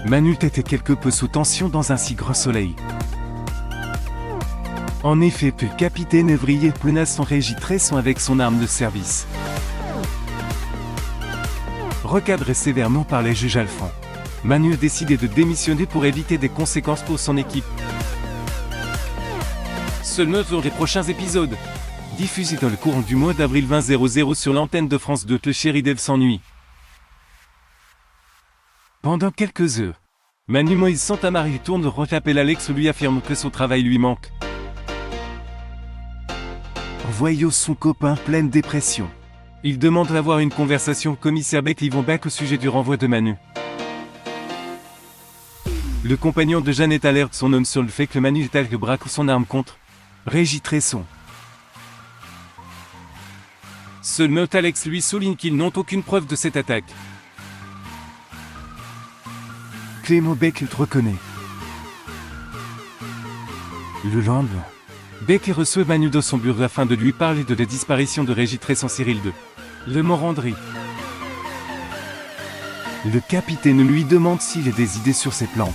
Manu était quelque peu sous tension dans un si gros soleil. En effet, le capitaine Evrier menace son Régis Tresson avec son arme de service. Recadré sévèrement par les juges Alphand, Manu a décidé de démissionner pour éviter des conséquences pour son équipe. Seulement sur les prochains épisodes. Diffusé dans le courant du mois d'avril 2000 sur l'antenne de France 2, le chéri d'Ève s'ennuie. Pendant quelques heures, Manu Moïse Santamarie tourne le rappelle Alex lui affirme que son travail lui manque. Voyons son copain pleine dépression. Il demande d'avoir une conversation au commissaire Beck Yvon Beck au sujet du renvoi de Manu. Le compagnon de Jeannette alerte son homme sur le fait que Manu est braque son arme contre Régis Tresson. Seulement Alex lui souligne qu'ils n'ont aucune preuve de cette attaque. Clément Beck le reconnaît. Le lendemain, Beck reçoit Manu dans son bureau afin de lui parler de la disparition de Régis Tresson Cyril II. Le Morandry. Le capitaine lui demande s'il a des idées sur ses planques.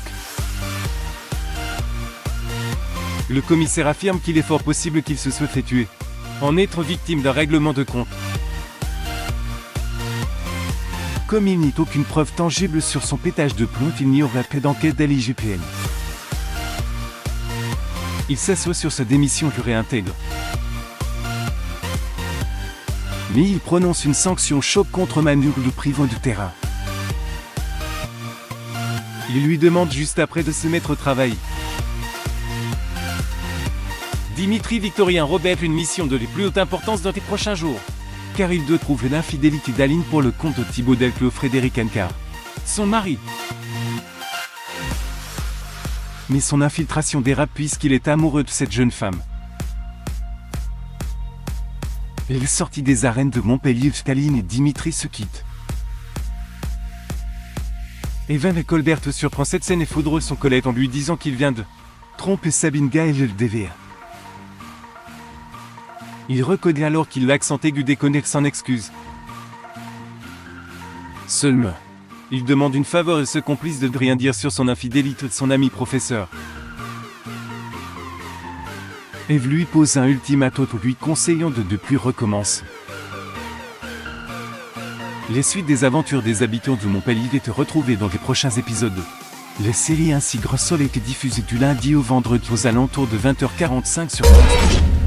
Le commissaire affirme qu'il est fort possible qu'il se soit fait tuer, en être victime d'un règlement de compte. Comme il n'y a aucune preuve tangible sur son pétage de plomb, il n'y aura pas d'enquête de l'IGPN. Il s'assoit sur sa démission et le réintègre. Mais il prononce une sanction choc contre Manu, le privant de terrain. Il lui demande juste après de se mettre au travail. Dimitri Victorien Robert une mission de la plus haute importance dans les prochains jours. Car il doit trouver l'infidélité d'Aline pour le compte de Thibaut Delclos Frédéric Ancar, son mari. Mais son infiltration dérape puisqu'il est amoureux de cette jeune femme. Elle est sortie des arènes de Montpellier, Aline et Dimitri se quittent. Evan et Colbert surprend cette scène et foudroie son collègue en lui disant qu'il vient de tromper Sabine Gaël et le DVA. Il reconnaît alors qu'il l'accent aigu déconne sans excuse. Seulement, il demande une faveur et se complice de ne rien dire sur son infidélité de son ami professeur. Eve lui pose un ultimatum lui conseillant de ne plus recommencer. Les suites des aventures des habitants de Montpellier est retrouvées dans les prochains épisodes. La série ainsi Gros Soleil est diffusée du lundi au vendredi aux alentours de 20h45 sur France 2.